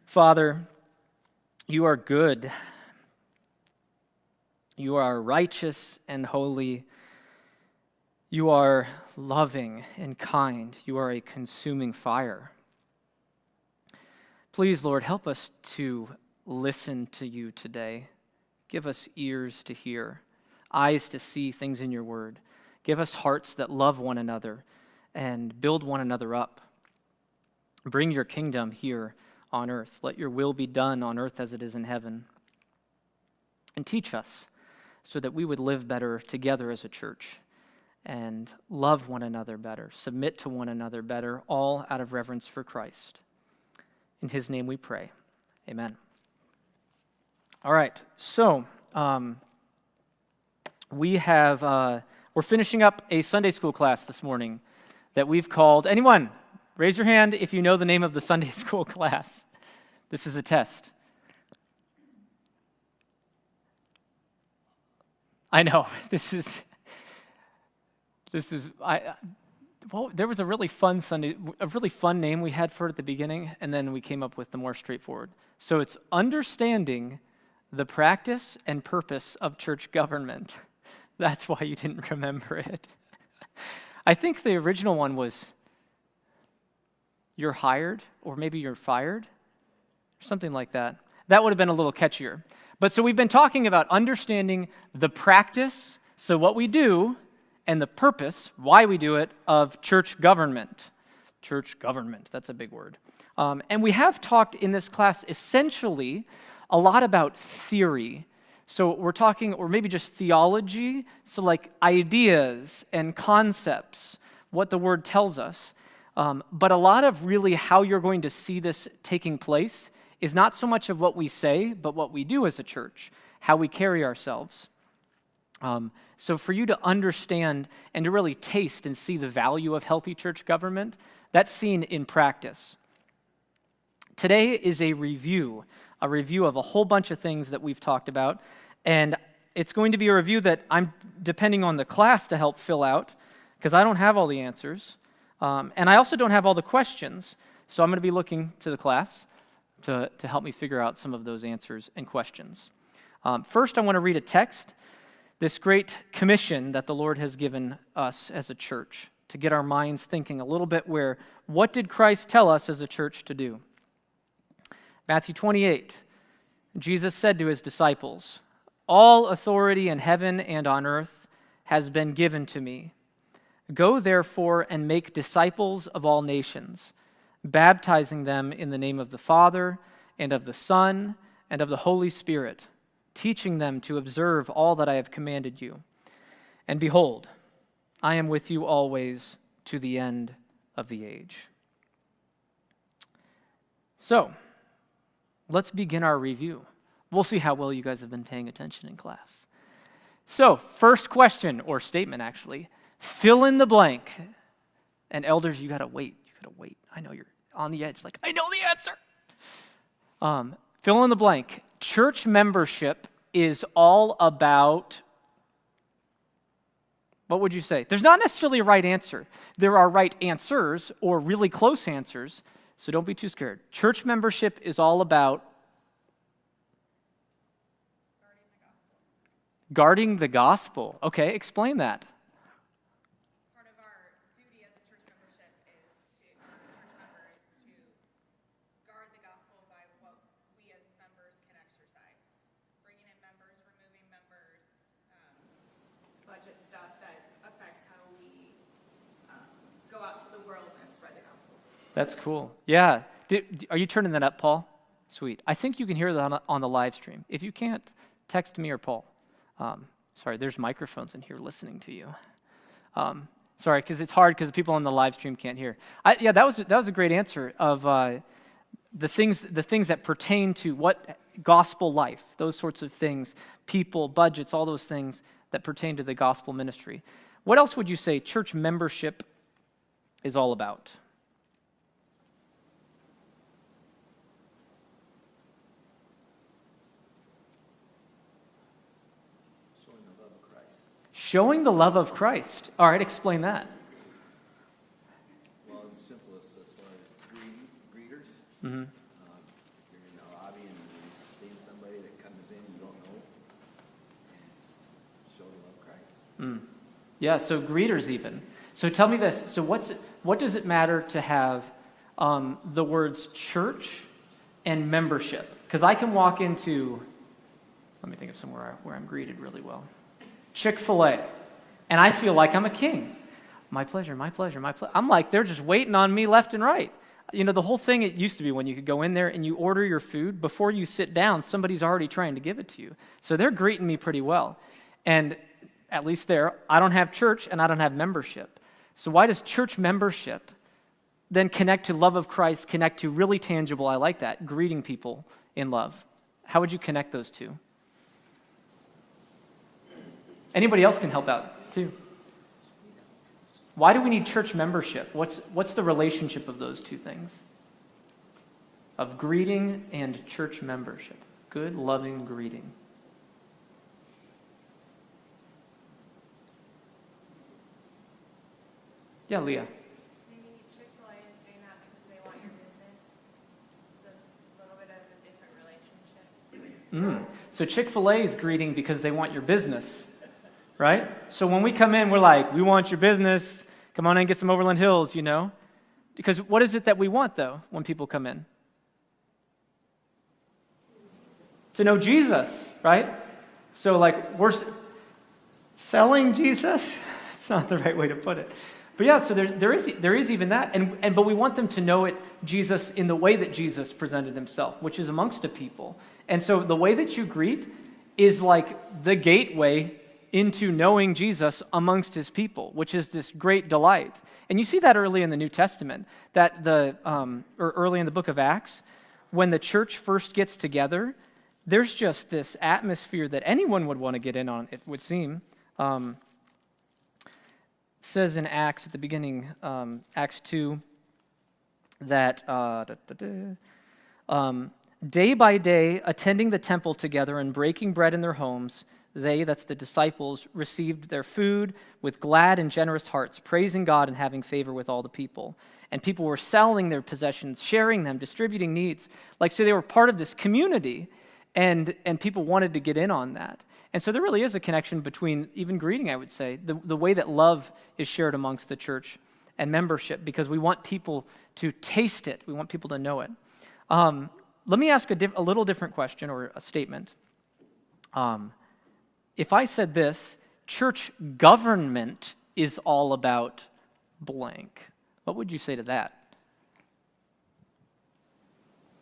Father, you are good. You are righteous and holy. You are loving and kind. You are a consuming fire. Please, Lord, help us to listen to you today. Give us ears to hear, eyes to see things in your word. Give us hearts that love one another and build one another up. Bring your kingdom here on earth. Let your will be done on earth as it is in heaven. And teach us so that we would live better together as a church and love one another better, submit to one another better, all out of reverence for Christ. In his name we pray. Amen. All right, so we're finishing up a Sunday school class this morning that we've called, anyone, raise your hand if you know the name of the Sunday school class. This is a test. I know, there was a really fun name we had for it at the beginning, and then we came up with the more straightforward. So it's Understanding the Practice and Purpose of Church Government. That's why you didn't remember it. I think the original one was You're Hired, or maybe You're Fired, or something like that. That would have been a little catchier. But so we've been talking about understanding the practice, so what we do, and the purpose, why we do it, of church government. Church government, that's a big word. And we have talked in this class essentially a lot about theory. So we're talking, or maybe just theology, so like ideas and concepts, what the word tells us. But a lot of really how you're going to see this taking place is not so much of what we say, but what we do as a church, how we carry ourselves. So for you to understand and to really taste and see the value of healthy church government, that's seen in practice. Today is a review of a whole bunch of things that we've talked about, and it's going to be a review that I'm depending on the class to help fill out, because I don't have all the answers, and I also don't have all the questions, so I'm going to be looking to the class to help me figure out some of those answers and questions. First, I want to read a text, this great commission that the Lord has given us as a church, to get our minds thinking a little bit what did Christ tell us as a church to do? Matthew 28, Jesus said to his disciples, "All authority in heaven and on earth has been given to me. Go therefore and make disciples of all nations, baptizing them in the name of the Father and of the Son and of the Holy Spirit, teaching them to observe all that I have commanded you. And behold, I am with you always to the end of the age." So, let's begin our review. We'll see how well you guys have been paying attention in class. So, first question, or statement actually, fill in the blank. And elders, you gotta wait. I know you're on the edge, like, I know the answer. Fill in the blank. Church membership is all about, what would you say? There's not necessarily a right answer. There are right answers or really close answers, so don't be too scared. Church membership is all about guarding the gospel. Okay, explain that. Part of our duty as a church membership is to guard the gospel by what we as members can exercise. Bringing in members, removing members, budget stuff that affects how we go out to the world and spread the gospel. That's cool. Yeah. Are you turning that up, Paul? Sweet. I think you can hear that on the live stream. If you can't, text me or Paul. Sorry, there's microphones in here listening to you. Sorry, because it's hard because the people on the live stream can't hear. That was a great answer of the things that pertain to what gospel life, those sorts of things, people, budgets, all those things that pertain to the gospel ministry. What else would you say church membership is all about? Showing the love of Christ. All right, explain that. Well, in simplest, as far as greeters, Mm-hmm. You're Yeah, so greeters even. So tell me this. So what does it matter to have the words church and membership? Because I can walk into, let me think of somewhere where I'm greeted really well. Chick-fil-A. And I feel like I'm a king. My pleasure, my pleasure, my pleasure. I'm like, they're just waiting on me left and right. You know, the whole thing, it used to be when you could go in there and you order your food, before you sit down, somebody's already trying to give it to you. So they're greeting me pretty well. And at least there, I don't have church and I don't have membership. So why does church membership then connect to love of Christ, connect to really tangible, I like that, greeting people in love? How would you connect those two? Anybody else can help out too. Why do we need church membership? What's the relationship of those two things? Of greeting and church membership. Good, loving greeting. Yeah, Leah. Maybe Chick-fil-A is doing that because they want your business. It's a little bit of a different relationship. So Chick-fil-A is greeting because they want your business, right? So when we come in, we're like, we want your business. Come on in and get some Overland Hills, you know? Because what is it that we want, though, when people come in? To know Jesus, right? So, like, we're selling Jesus? That's not the right way to put it. But yeah, so there is even that, but we want them to know it, Jesus, in the way that Jesus presented himself, which is amongst a people. And so the way that you greet is like the gateway into knowing Jesus amongst his people, which is this great delight. And you see that early in the New Testament, that or early in the book of Acts, when the church first gets together, there's just this atmosphere that anyone would want to get in on, it would seem. It says in Acts at the beginning, Acts 2, that day by day, attending the temple together and breaking bread in their homes, they, that's the disciples, received their food with glad and generous hearts, praising God and having favor with all the people. And people were selling their possessions, sharing them, distributing needs. Like, so they were part of this community, and people wanted to get in on that. And so there really is a connection between even greeting, I would say, the way that love is shared amongst the church and membership, because we want people to taste it. We want people to know it. Let me ask a little different question or a statement. If I said this, church government is all about blank, what would you say to that?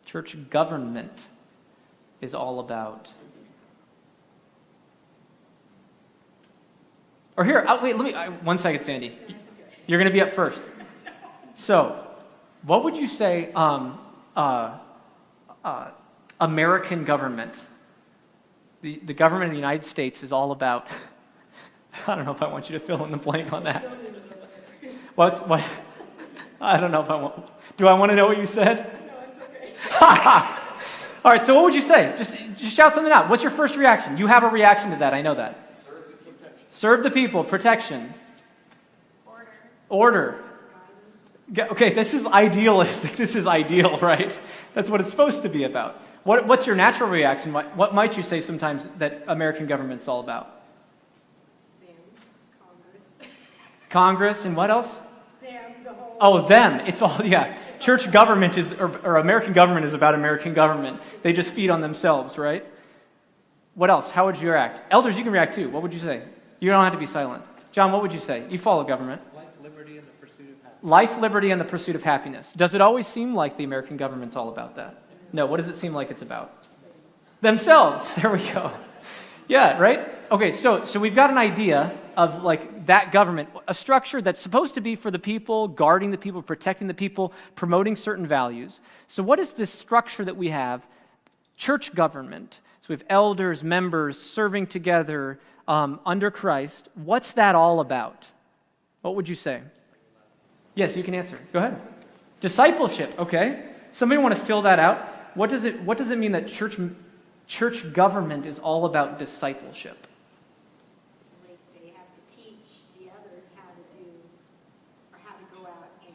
Church government is all about... Or here, wait, one second, Sandy. You're going to be up first. So, what would you say American government, the government of the United States is all about? I don't know if I want you to fill in the blank on that. What? I don't know if I want. Do I want to know what you said? No, it's okay. All right, so what would you say? Just shout something out. What's your first reaction? You have a reaction to that, I know that. Serve the people, protection. Order. Okay, this is ideal. This is ideal, right? That's what it's supposed to be about. What's your natural reaction? What might you say sometimes that American government's all about? Congress, and what else? Them. It's all, yeah. Church government or American government is about American government. They just feed on themselves, right? What else? How would you react? Elders, you can react too. What would you say? You don't have to be silent. John, what would you say? You follow government. Life, liberty, and the pursuit of happiness. Life, liberty, and the pursuit of happiness. Does it always seem like the American government's all about that? No, what does it seem like it's about? Themselves. There we go. Yeah, right? Okay, so we've got an idea of like that government, a structure that's supposed to be for the people, guarding the people, protecting the people, promoting certain values. So what is this structure that we have? Church government. So we have elders, members, serving together under Christ. What's that all about? What would you say? Yes, you can answer. Go ahead. Discipleship, okay. Somebody want to fill that out? What does it mean that church government is all about discipleship? Like they have to teach the others how to do, or how to go out and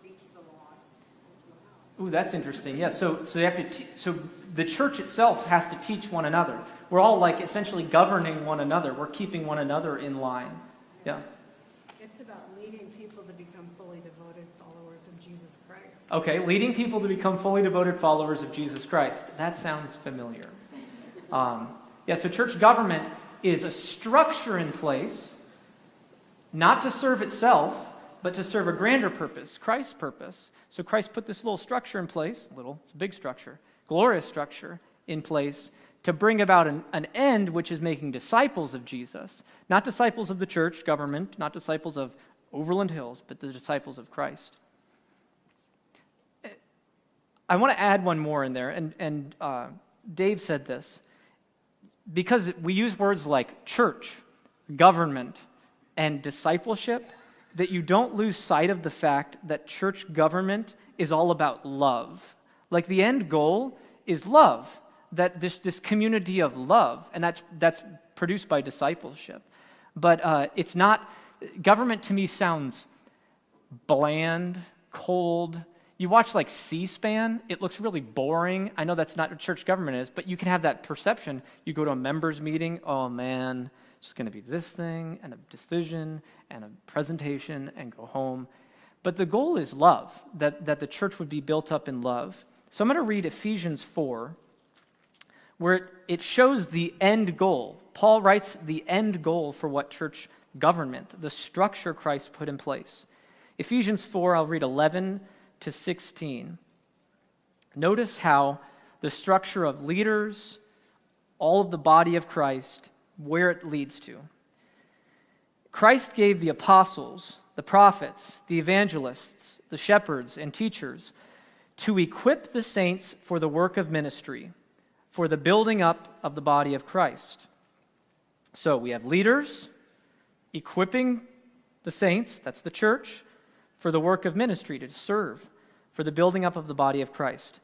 reach the lost as well. Ooh, that's interesting. Yeah, so they have to. So the church itself has to teach one another. We're all like essentially governing one another. We're keeping one another in line. Yeah. It's about leading people to become fully devoted followers of Jesus Christ. Okay, leading people to become fully devoted followers of Jesus Christ. That sounds familiar. So church government is a structure in place, not to serve itself, but to serve a grander purpose, Christ's purpose. So Christ put this little structure in place, it's a big structure, glorious structure in place to bring about an end, which is making disciples of Jesus. Not disciples of the church government, not disciples of Overland Hills, but the disciples of Christ. I want to add one more in there, and Dave said this. Because we use words like church, government, and discipleship, that you don't lose sight of the fact that church government is all about love. Like the end goal is love, that this community of love, and that's produced by discipleship. But it's not, government to me sounds bland, cold. You watch like C-SPAN, it looks really boring. I know that's not what church government is, but you can have that perception. You go to a members meeting, oh man, it's going to be this thing, and a decision, and a presentation, and go home. But the goal is love, that the church would be built up in love. So I'm going to read Ephesians 4, where it shows the end goal. Paul writes the end goal for what church government, the structure Christ put in place. Ephesians 4, I'll read 11 to 16. Notice how the structure of leaders, all of the body of Christ, where it leads to. Christ gave the apostles, the prophets, the evangelists, the shepherds, and teachers to equip the saints for the work of ministry, for the building up of the body of Christ. So we have leaders equipping the saints, that's the church, for the work of ministry, to serve, for the building up of the body of Christ.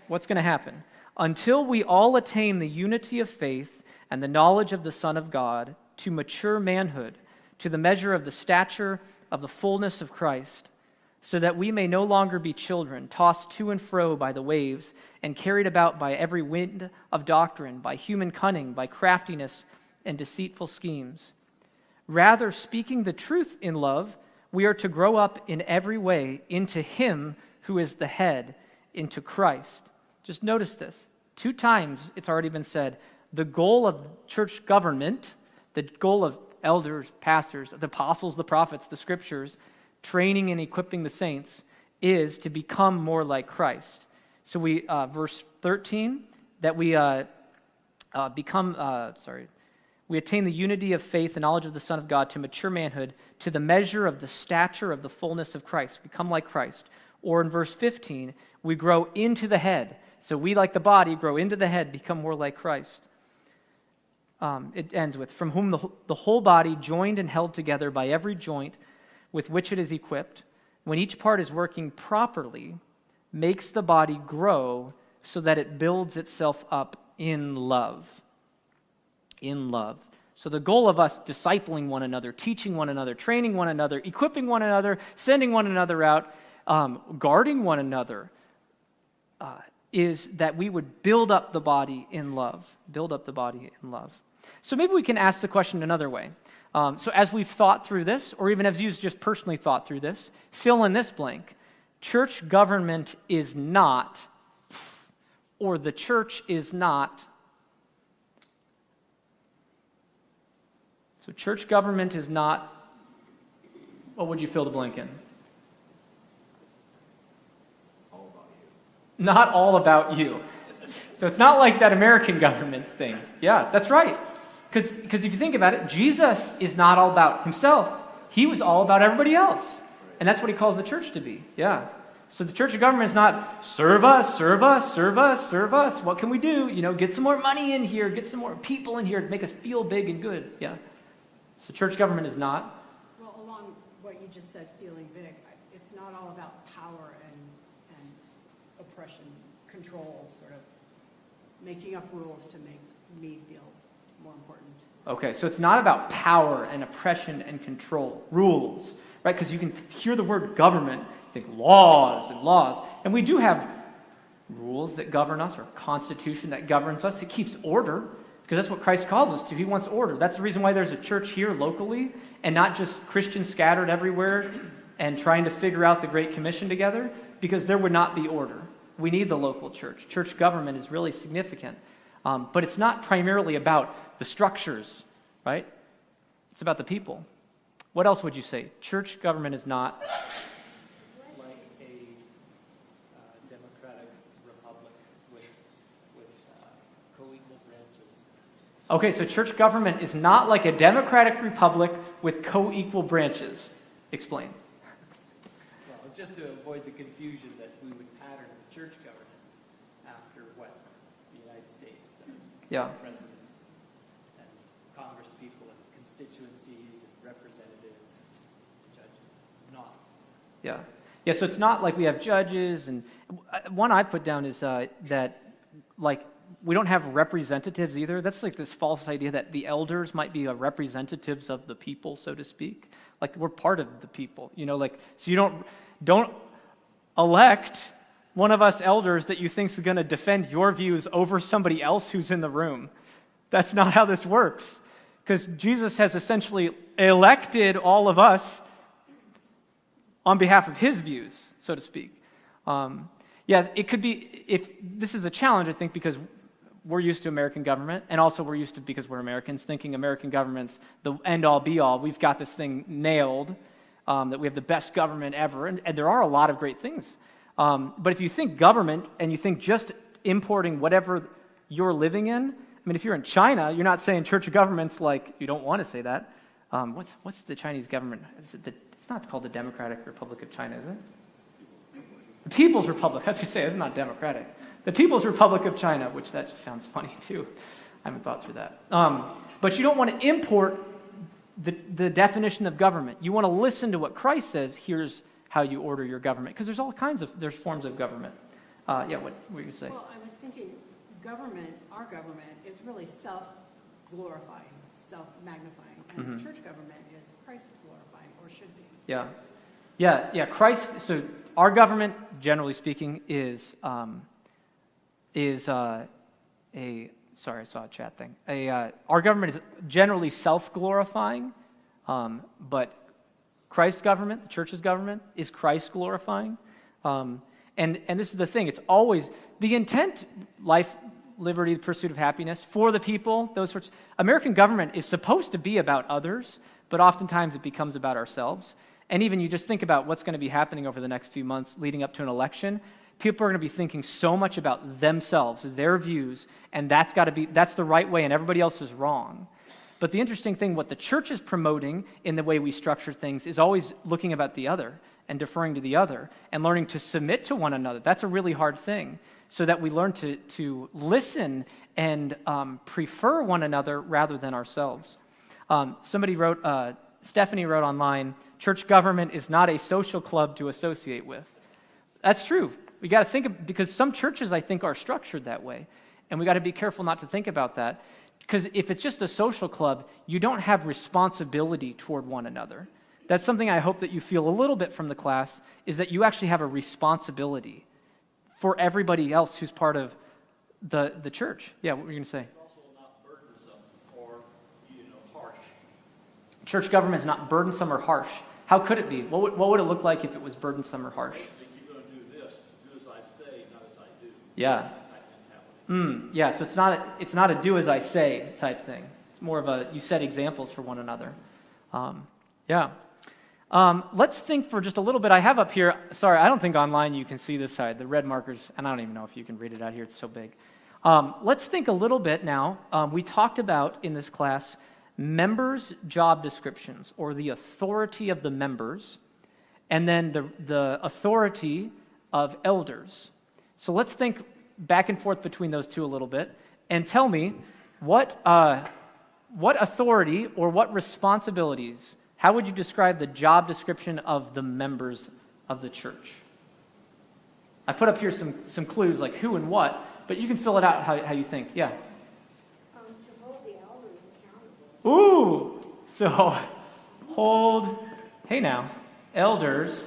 What's going to happen? Until we all attain the unity of faith and the knowledge of the Son of God, to mature manhood, to the measure of the stature of the fullness of Christ, so that we may no longer be children, tossed to and fro by the waves, and carried about by every wind of doctrine, by human cunning, by craftiness and deceitful schemes. Rather, speaking the truth in love, we are to grow up in every way into Him who is the head, into Christ. Just notice this. 2 times it's already been said, the goal of church government, the goal of elders, pastors, the apostles, the prophets, the scriptures, training and equipping the saints, is to become more like Christ. So we, verse 13, that we we attain the unity of faith and knowledge of the Son of God to mature manhood, to the measure of the stature of the fullness of Christ, become like Christ. Or in verse 15, we grow into the head. So we, like the body, grow into the head, become more like Christ. It ends with, from whom the whole body, joined and held together by every joint with which it is equipped, when each part is working properly, makes the body grow so that it builds itself up in love. In love. So the goal of us discipling one another, teaching one another, training one another, equipping one another, sending one another out, guarding one another, is that we would build up the body in love. Build up the body in love. So maybe we can ask the question another way. So as we've thought through this, or even as you've just personally thought through this, fill in this blank. Church government is not, or the church is not. So church government is not, what would you fill the blank in? All about you. Not all about you. So it's not like that American government thing. Yeah, that's right. Because if you think about it, Jesus is not all about himself. He was all about everybody else. And that's what he calls the church to be. Yeah. So the church of government is not serve us, serve us, serve us, serve us. What can we do? Get some more money in here, get some more people in here to make us feel big and good. Yeah. So church government is not. Well, along what you just said, feeling big, it's not all about power and oppression, control, sort of making up rules to make me feel more important. Okay, so it's not about power and oppression and control, rules, right? Because you can hear the word government, think laws and laws. And we do have rules that govern us or constitution that governs us. It keeps order because that's what Christ calls us to. He wants order. That's the reason why there's a church here locally and not just Christians scattered everywhere and trying to figure out the Great Commission together, because there would not be order. We need the local church. Church government is really significant. But it's not primarily about the structures, right? It's about the people. What else would you say? Church government is not... like a democratic republic with co-equal branches. Okay, so church government is not like a democratic republic with co-equal branches. Explain. Well, just to avoid the confusion that we would pattern church governance after what the United States does. Yeah. Presidents and Congress people and constituencies and representatives, judges. It's not. Yeah. Yeah, so it's not like we have judges, and one I put down is that, like, we don't have representatives either. That's like this false idea that the elders might be representatives of the people, so to speak. Like, we're part of the people, like, so you don't elect one of us elders that you think is going to defend your views over somebody else who's in the room. That's not how this works, because Jesus has essentially elected all of us on behalf of his views, so to speak. Yeah, it could be, if this is a challenge, I think, because we're used to American government, and also we're used to, because we're Americans, thinking American government's the end-all, be-all. We've got this thing nailed, that we have the best government ever, and there are a lot of great things. But if you think government, and you think just importing whatever you're living in, I mean, if you're in China, you're not saying church government's like, you don't want to say that. What's the Chinese government? It's not called the Democratic Republic of China, is it? The People's Republic, as you say, it's not democratic. The People's Republic of China, which that just sounds funny too. I haven't thought through that. But you don't want to import the definition of government. You want to listen to what Christ says, here's how you order your government. Because there's forms of government. Yeah, what were you going to say? Well, I was thinking our government is really self-glorifying, self-magnifying, and church government is Christ-glorifying, or should be. Yeah, Christ, so our government, generally speaking, is sorry, I saw a chat thing. Our government is generally self-glorifying, but Christ's government, the church's government, is Christ-glorifying. And this is the thing, it's always, the intent, life, liberty, the pursuit of happiness, for the people, those sorts. American government is supposed to be about others, but oftentimes it becomes about ourselves. And even you just think about what's going to be happening over the next few months leading up to an election. People are going to be thinking so much about themselves, their views, and that's the right way, and everybody else is wrong. But the interesting thing, what the church is promoting in the way we structure things is always looking about the other and deferring to the other and learning to submit to one another. That's a really hard thing, so that we learn to listen and prefer one another rather than ourselves. Stephanie wrote online, church government is not a social club to associate with. That's true. We got to think because some churches, I think, are structured that way. And we got to be careful not to think about that. Because if it's just a social club, you don't have responsibility toward one another. That's something I hope that you feel a little bit from the class, is that you actually have a responsibility for everybody else who's part of the church. Yeah, what were you going to say? It's also not burdensome or, harsh. Church government is not burdensome or harsh. How could it be? What would it look like if it was burdensome or harsh? Basically, you're going to do this, do as I say, not as I do. Yeah. Type mentality. Yeah, so it's not a do as I say type thing. It's more of a you set examples for one another. Let's think for just a little bit. I have up here, sorry, I don't think online you can see this side, the red markers, and I don't even know if you can read it out here, it's so big. Let's think a little bit now. We talked about in this class members' job descriptions, or the authority of the members, and then the authority of elders. So let's think back and forth between those two a little bit, and tell me what authority or what responsibilities, how would you describe the job description of the members of the church? I put up here some clues like who and what, but you can fill it out how you think. Yeah. To hold the elders accountable. Ooh! So hey now, elders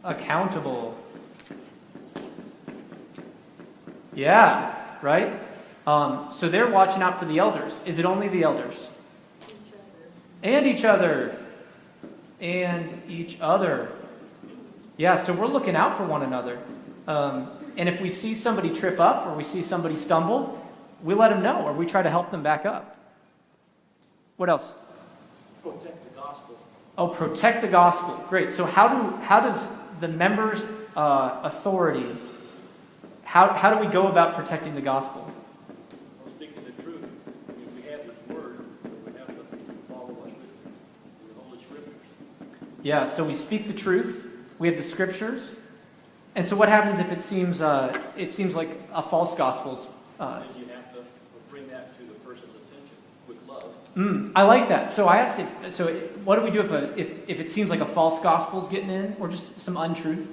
accountable. Yeah, right? So they're watching out for the elders. Is it only the elders? And each other. And each other. Yeah, so we're looking out for one another. And if we see somebody trip up or we see somebody stumble, we let them know or we try to help them back up. What else? Protect the gospel. Oh, protect the gospel. Great. So how does the members' authority, how do we go about protecting the gospel? Well, speaking the truth, I mean, we have His word, so we have to follow what the Holy Scriptures. Yeah, so we speak the truth. We have the scriptures. And so what happens if it seems like a false gospel's And you have to bring that to the person's attention with love. I like that. So I asked what do we do if it seems like a false gospel's getting in or just some untruth?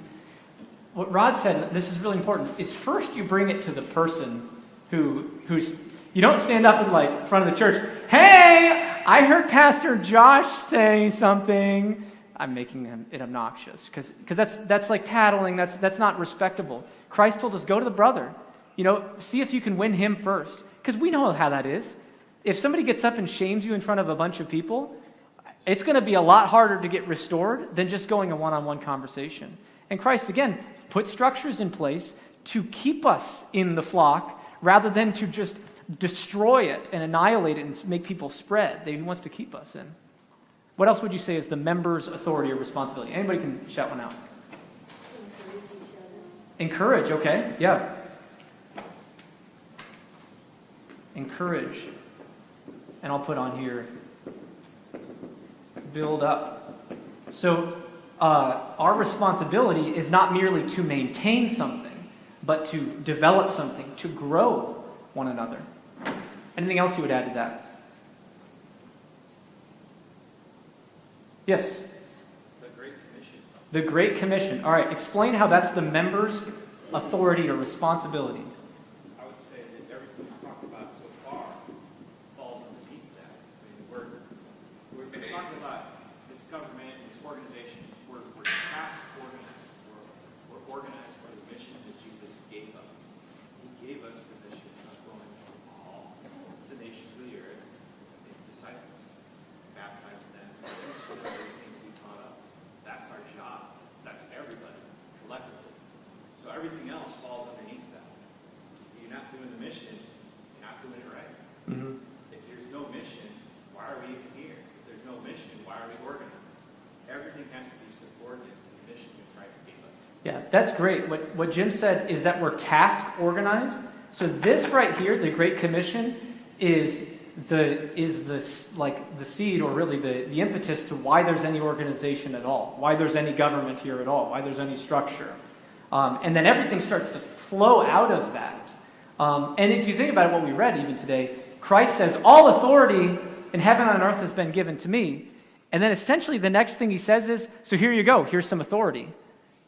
What Rod said, this is really important, is first you bring it to the person who's you don't stand up in front of the church, hey, I heard Pastor Josh say something. I'm making it obnoxious because that's like tattling. That's not respectable. Christ told us, go to the brother. See if you can win him first. Because we know how that is. If somebody gets up and shames you in front of a bunch of people, it's going to be a lot harder to get restored than just going a one-on-one conversation. And Christ, again, put structures in place to keep us in the flock rather than to just destroy it and annihilate it and make people spread. He wants to keep us in. What else would you say is the member's authority or responsibility? Anybody can shout one out. Encourage each other. Encourage, okay, yeah. Encourage. And I'll put on here, build up. So our responsibility is not merely to maintain something, but to develop something, to grow one another. Anything else you would add to that? Yes? The Great Commission. The Great Commission. All right, explain how that's the members' authority or responsibility. I would say that everything we've talked about so far falls underneath that. I mean, we've been talking about this government, this organization. We're task organized. We're organized for the mission that Jesus gave us. He gave us the mission of going to all the nations of the earth, make disciples, baptize them, teach them everything He taught us. That's our job. That's everybody, collectively. So everything else falls underneath that. If you're not doing the mission, you're not doing it right. Mm-hmm. If there's no mission, why are we even here? If there's no mission, why are we organized? Everything has to be subordinate to the mission that Christ gave us. Yeah, that's great. What Jim said is that we're task organized. So this right here, the Great Commission, is the seed, or really the impetus to why there's any organization at all, why there's any government here at all, why there's any structure. And then everything starts to flow out of that. And if you think about it, what we read even today, Christ says, all authority in heaven and on earth has been given to me. And then essentially the next thing he says is, so here you go, here's some authority.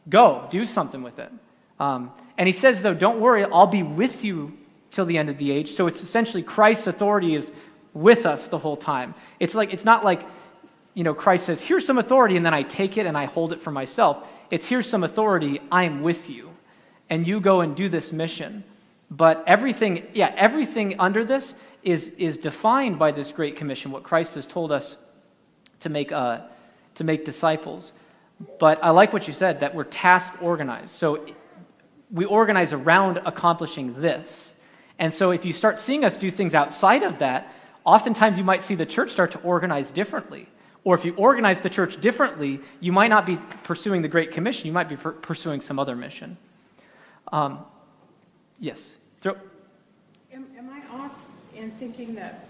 Go, do something with it. And he says, though, don't worry, I'll be with you till the end of the age. So it's essentially Christ's authority is with us the whole time. It's not like, Christ says, here's some authority, and then I take it and I hold it for myself. It's here's some authority, I'm with you. And you go and do this mission. But everything under this is defined by this Great Commission, what Christ has told us to make disciples. But I like what you said, that we're task organized. So we organize around accomplishing this. And so if you start seeing us do things outside of that, oftentimes you might see the church start to organize differently. Or if you organize the church differently, you might not be pursuing the Great Commission. You might be pursuing some other mission. Yes? Am I off in thinking that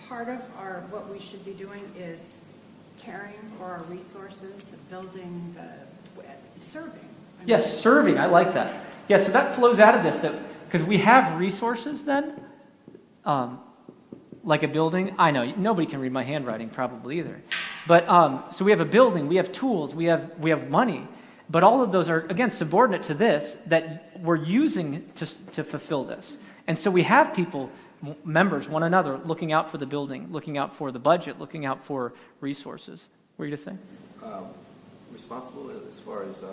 part of what we should be doing is caring for our resources, the building, serving? Yes, serving. I like that. Yeah, so that flows out of this, because we have resources then, like a building. I know, nobody can read my handwriting probably either. But so we have a building, we have tools, we have money. But all of those are, again, subordinate to this that we're using to fulfill this. And so we have people, members, one another, looking out for the building, looking out for the budget, looking out for resources. What were you going to say? Responsible as far as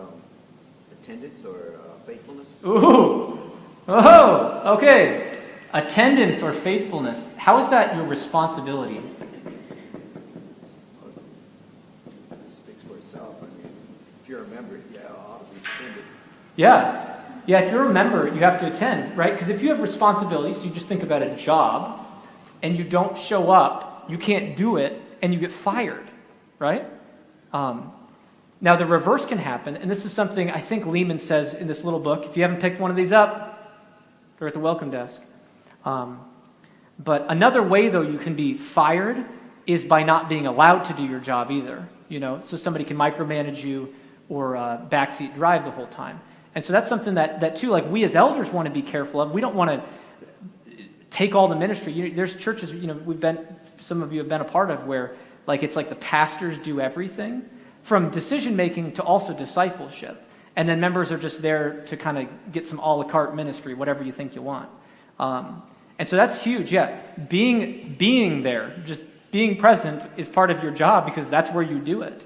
attendance or faithfulness? Ooh! Oh, Okay, attendance or faithfulness. How is that your responsibility? It speaks for itself. I mean, if you're a member, yeah, ought to be attended. Yeah. Yeah, if you're a member, you have to attend, right? Because if you have responsibilities, you just think about a job, and you don't show up, you can't do it, and you get fired, right? Now, the reverse can happen, and this is something I think Lehman says in this little book. If you haven't picked one of these up, they're at the welcome desk. But another way, though, you can be fired is by not being allowed to do your job either. So somebody can micromanage you or backseat drive the whole time. And so that's something that too, like we as elders want to be careful of. We don't want to take all the ministry. There's churches, some of you have been a part of where like it's like the pastors do everything from decision making to also discipleship. And then members are just there to kind of get some a la carte ministry, whatever you think you want. And so that's huge, yeah. Being there, just being present is part of your job because that's where you do it.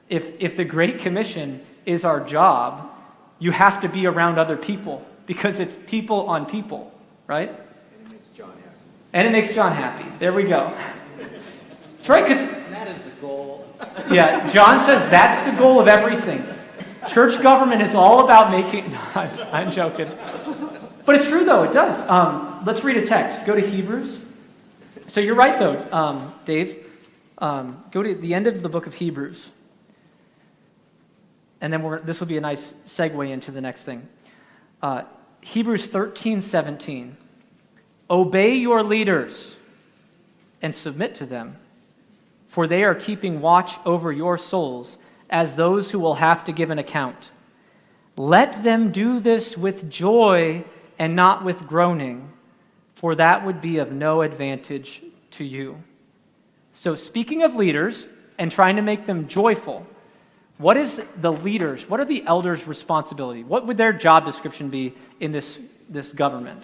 If the Great Commission is our job, you have to be around other people because it's people on people, right? And it makes John happy. And it makes John happy. There we go. That's right, because That is the goal. yeah, John says that's the goal of everything. Church government is all about making... No, I'm joking. But it's true, though. It does. Let's read a text. Go to Hebrews. So you're right, though, Dave. Go to the end of the book of Hebrews. And then this will be a nice segue into the next thing. Hebrews 13:17. Obey your leaders and submit to them, for they are keeping watch over your souls as those who will have to give an account. Let them do this with joy and not with groaning, for that would be of no advantage to you. So speaking of leaders and trying to make them joyful, what is the leaders, what are the elders' responsibility? What would their job description be in this government?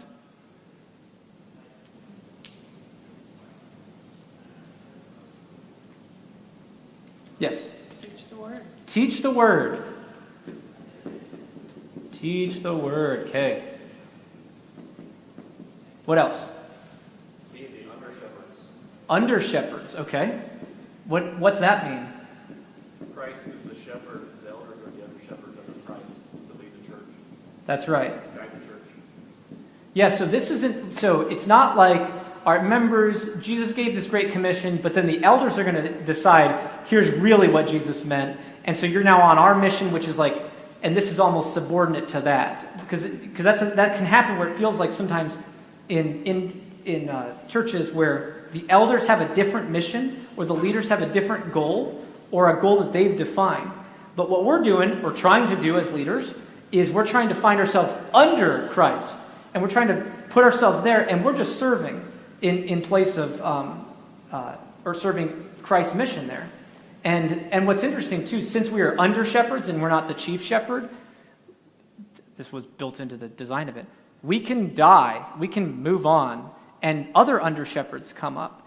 Yes? Teach the word. Teach the word. Teach the word. Okay. What else? Be the under-shepherds. Under shepherds. Okay. What's that mean? Christ is the shepherd, the elders are the under-shepherds under Christ to lead the church, That's right. guide the church. Yeah, so it's not like our members, Jesus gave this great commission, but then the elders are going to decide, here's really what Jesus meant. And so you're now on our mission, which is like, and this is almost subordinate to that. Because that can happen where it feels like sometimes in churches where the elders have a different mission or the leaders have a different goal or a goal that they've defined. But what we're trying to do as leaders, is we're trying to find ourselves under Christ. And we're trying to put ourselves there, and we're just serving in place of, or serving Christ's mission there. And what's interesting, too, since we are under shepherds and we're not the chief shepherd, this was built into the design of it, we can die, we can move on, and other under shepherds come up.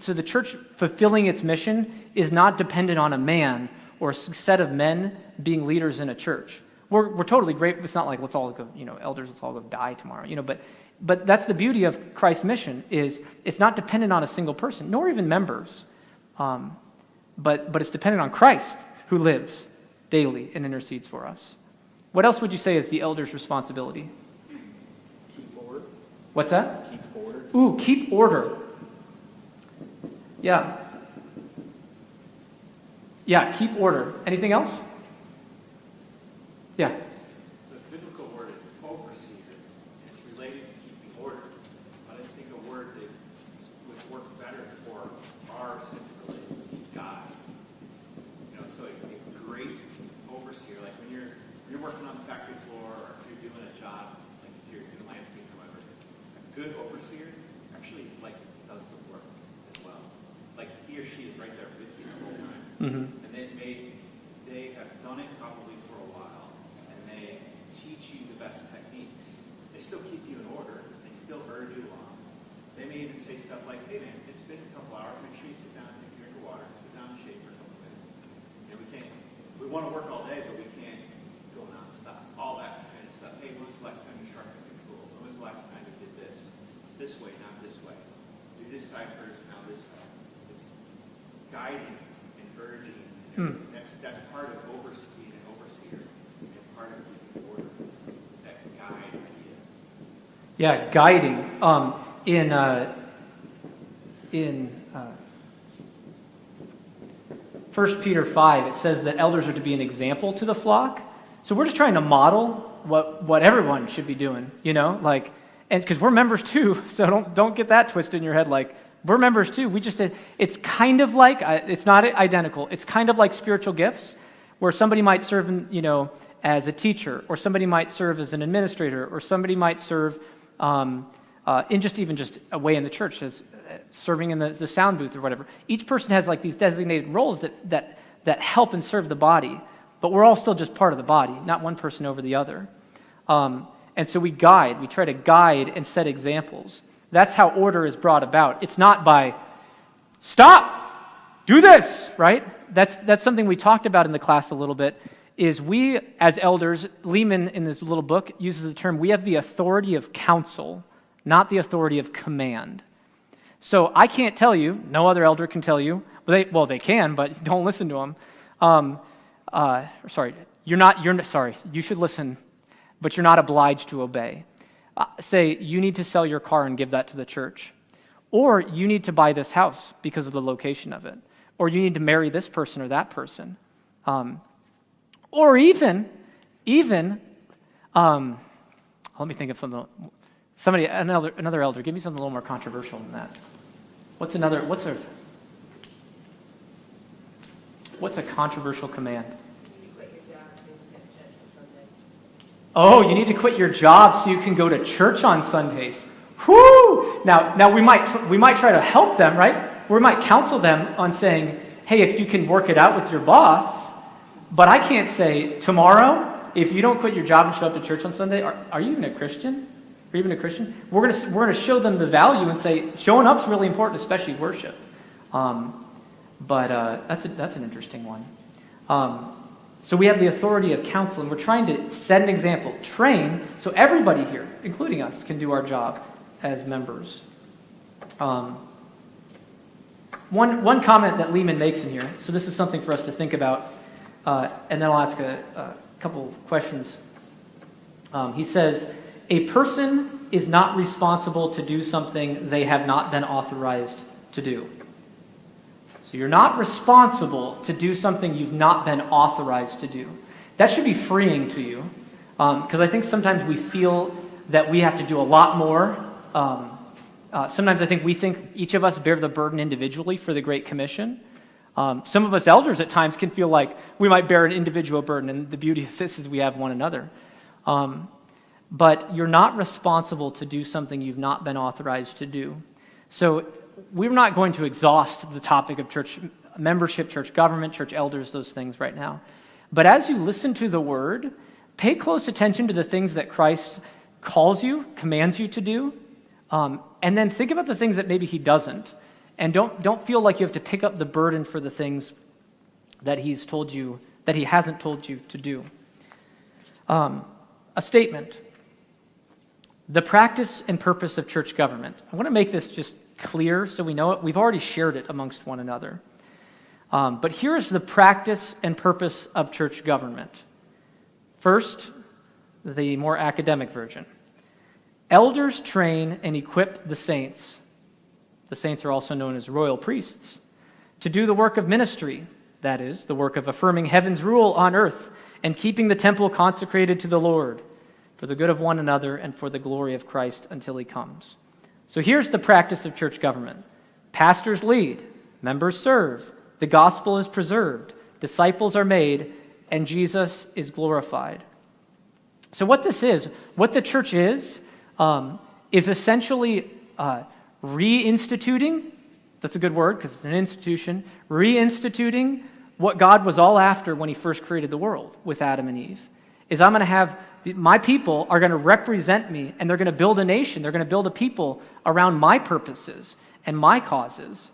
So the church fulfilling its mission is not dependent on a man or a set of men being leaders in a church. We're totally great. It's not like let's all go, elders, let's all go die tomorrow, But that's the beauty of Christ's mission is it's not dependent on a single person, nor even members, but it's dependent on Christ who lives daily and intercedes for us. What else would you say is the elder's responsibility? Keep order. What's that? Keep order. Ooh, keep order. Yeah. Yeah, keep order. Anything else? Yeah. The biblical word is overseer. It's related to keeping order. But I think a word that would work better for our sensibility would be guide. So a great overseer, like when you're working on the factory floor or if you're doing a job, like if you're doing landscape or whatever, a good overseer actually does the work as well. Like he or she is right there with you the whole time. Mm-hmm. And they have done it probably for a while, and they teach you the best techniques. They still keep you in order. They still urge you along. They may even say stuff like, hey man, it's been a couple hours. Make sure you sit down and take a drink of water. Sit down and shake for a couple minutes. We want to work all day, but we can't go nonstop. All that kind of stuff. Hey, when was the last time you sharpened your tool? When was the last time you did this way, not this way. Do this side first, now this side. It's guiding, encouraging, and everything. That's part of being an overseer, and part of keeping order. It's that guide idea. Yeah, guiding. In 1 Peter 5, it says that elders are to be an example to the flock. So we're just trying to model what everyone should be doing, and because we're members too, so don't get that twisted in your head. Like, we're members too. It's kind of like, it's not identical. It's kind of like spiritual gifts, where somebody might serve, as a teacher, or somebody might serve as an administrator, or somebody might serve in just a way in the church, as serving in the sound booth or whatever. Each person has like these designated roles that help and serve the body, but we're all still just part of the body, not one person over the other. And so we try to guide and set examples. That's how order is brought about. It's not by, stop, do this, right? That's something we talked about in the class a little bit, is we as elders, Lehman in this little book uses the term, we have the authority of counsel, not the authority of command. So I can't tell you, no other elder can tell you, they can, but don't listen to them. You should listen, but you're not obliged to obey. Say, you need to sell your car and give that to the church. Or you need to buy this house because of the location of it. Or you need to marry this person or that person. Or even, let me think of something. Another elder, give me something a little more controversial than that. What's a controversial command? Oh, you need to quit your job so you can go to church on Sundays. Whoo! Now we might try to help them, right? We might counsel them on saying, hey, if you can work it out with your boss, but I can't say, tomorrow, if you don't quit your job and show up to church on Sunday, are you even a Christian? Are you even a Christian? We're gonna show them the value and say, showing up's really important, especially worship. But that's an interesting one. So we have the authority of counsel, and we're trying to set an example, train, so everybody here, including us, can do our job as members. One comment that Lehman makes in here, so this is something for us to think about, and then I'll ask a couple questions. He says, a person is not responsible to do something they have not been authorized to do. So you're not responsible to do something you've not been authorized to do. That should be freeing to you, because I think sometimes we feel that we have to do a lot more. Sometimes I think we think each of us bear the burden individually for the Great Commission. Some of us elders at times can feel like we might bear an individual burden, and the beauty of this is we have one another. But you're not responsible to do something you've not been authorized to do. So we're not going to exhaust the topic of church membership, church government, church elders, those things right now. But as you listen to the word, pay close attention to the things that Christ calls you, commands you to do, and then think about the things that maybe he doesn't. And don't feel like you have to pick up the burden for the things that he's told you, that he hasn't told you to do. A statement. The practice and purpose of church government. I want to make this just clear so we know it. We've already shared it amongst one another. But here's the practice and purpose of church government. First, the more academic version. Elders train and equip the saints. The saints are also known as royal priests, to do the work of ministry, that is, the work of affirming heaven's rule on earth and keeping the temple consecrated to the Lord, for the good of one another and for the glory of Christ until he comes. So here's the practice of church government. Pastors lead, members serve, the gospel is preserved, disciples are made, and Jesus is glorified. So what this is, what the church is essentially reinstituting, that's a good word because it's an institution, reinstituting what God was all after when he first created the world with Adam and Eve. Is I'm going to have, my people are going to represent me, and they're going to build a nation, they're going to build a people around my purposes and my causes.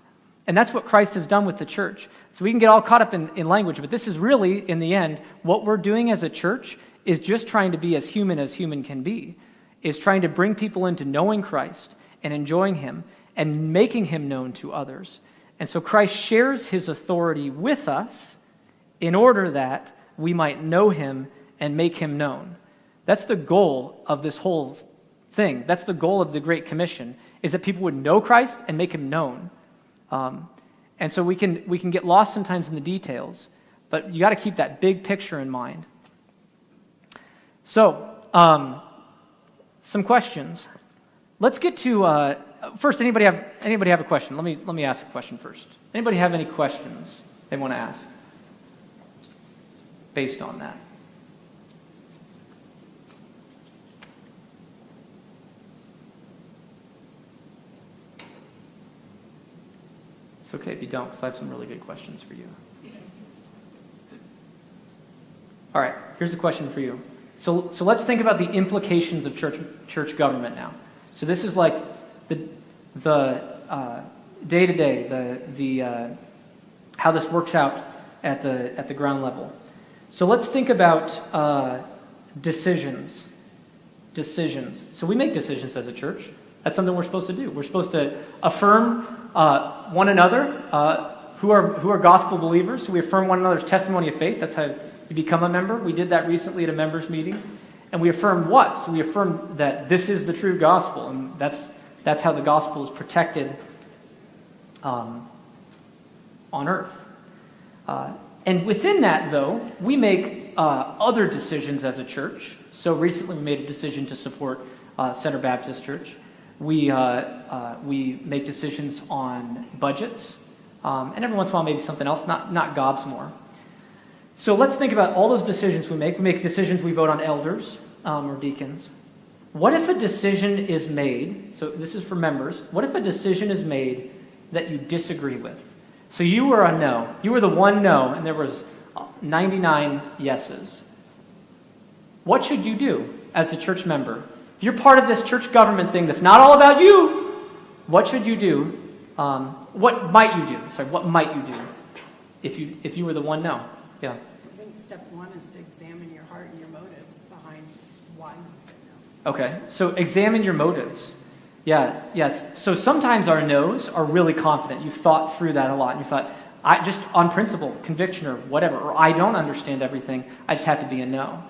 And that's what Christ has done with the church. So we can get all caught up in language, but this is really, in the end, what we're doing as a church is just trying to be as human can be, is trying to bring people into knowing Christ and enjoying him and making him known to others. And so Christ shares his authority with us in order that we might know him and make him known. That's the goal of this whole thing. That's the goal of the Great Commission, is that people would know Christ and make him known. And so we can get lost sometimes in the details, but you got to keep that big picture in mind. So, some questions. Let's get to first. Anybody have a question? Let me ask a question first. Anybody have any questions they want to ask based on that? It's okay if you don't, because I have some really good questions for you. All right, here's a question for you. So let's think about the implications of church government now. So this is like the day-to-day, the how this works out at the ground level. So let's think about decisions. Decisions. So we make decisions as a church. That's something we're supposed to do. We're supposed to affirm one another who are gospel believers. So we affirm one another's testimony of faith. That's how you become a member. We did that recently at a members meeting. And we affirm what? So we affirm that this is the true gospel. And that's how the gospel is protected on earth. And within that, though, we make other decisions as a church. So recently we made a decision to support Center Baptist Church. We make decisions on budgets, and every once in a while maybe something else, not gobs more. So let's think about all those decisions we make. We make decisions, we vote on elders or deacons. What if a decision is made, so this is for members, what if a decision is made that you disagree with? So you were a no. You were the one no, and there was 99 yeses. What should you do as a church member? If you're part of this church government thing that's not all about you, what should you do? What might you do? Sorry, what might you do if you were the one no? Yeah. I think step one is to examine your heart and your motives behind why you say no. Okay, so examine your motives. Yeah, yes. So sometimes our no's are really confident. You've thought through that a lot, and you thought, I just on principle, conviction, or whatever, or I don't understand everything, I just have to be a no.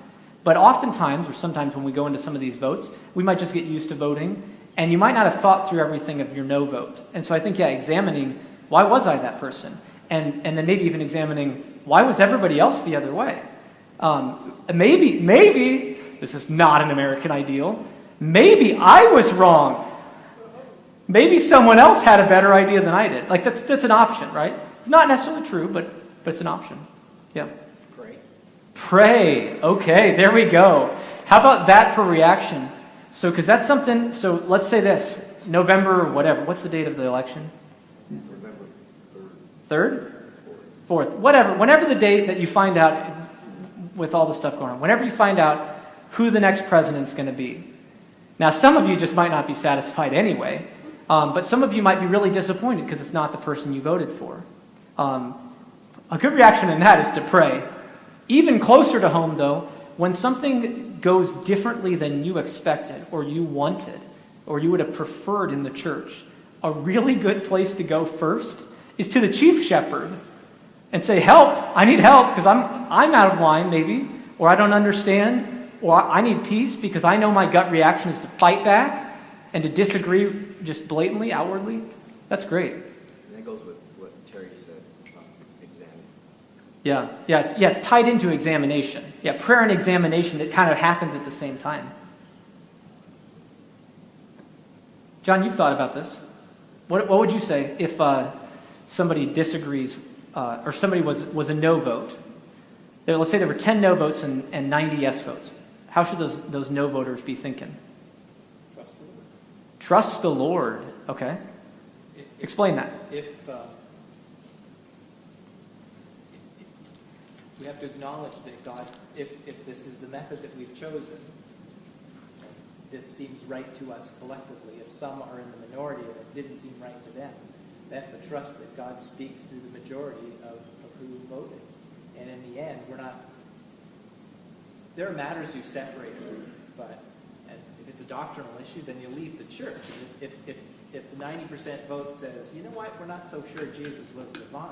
But oftentimes, or sometimes when we go into some of these votes, we might just get used to voting, and you might not have thought through everything of your no vote. And so I think, examining, why was I that person? And then maybe even examining, why was everybody else the other way? Maybe, this is not an American ideal, maybe I was wrong. Maybe someone else had a better idea than I did. Like, that's an option, right? It's not necessarily true, but it's an option. Yeah. Pray. Okay, there we go. How about that for reaction? So, because that's something, so let's say this, November, whatever. What's the date of the election? November 3rd? 4th. Whatever. Whenever the date that you find out, with all the stuff going on, whenever you find out who the next president's going to be. Now, some of you just might not be satisfied anyway, but some of you might be really disappointed because it's not the person you voted for. A good reaction in that is to pray. Even closer to home, though, when something goes differently than you expected or you wanted or you would have preferred in the church, a really good place to go first is to the chief shepherd and say, help, I need help because I'm out of line maybe, or I don't understand, or I need peace because I know my gut reaction is to fight back and to disagree just blatantly, outwardly. That's great. And that goes with what Terry said, examine. Yeah, it's tied into examination. Yeah, prayer and examination, it kind of happens at the same time. John, you've thought about this. What would you say if somebody disagrees, or somebody was a no vote? Let's say there were 10 no votes and 90 yes votes. How should those no voters be thinking? Trust the Lord. Trust the Lord. Okay. Explain that. If we have to acknowledge that God, if this is the method that we've chosen, this seems right to us collectively. If some are in the minority and it didn't seem right to them, they have to trust that God speaks through the majority of who voted. And in the end, there are matters you separate, but and if it's a doctrinal issue, then you leave the church. And if the 90% vote says, you know what, we're not so sure Jesus was divine,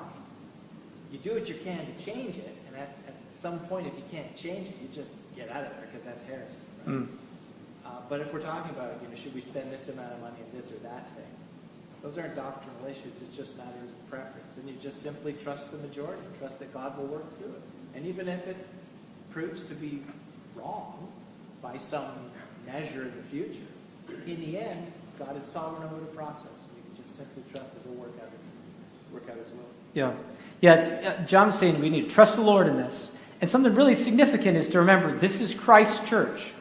you do what you can to change it, and at some point, if you can't change it, you just get out of there, because that's heresy. Right? But if we're talking about, should we spend this amount of money on this or that thing, those aren't doctrinal issues. It's just matters of preference. And you just simply trust the majority, trust that God will work through it. And even if it proves to be wrong by some measure in the future, in the end, God is sovereign over the process. We can just simply trust that He'll work out His will. Yeah. Yeah, John was saying we need to trust the Lord in this. And something really significant is to remember this is Christ's church.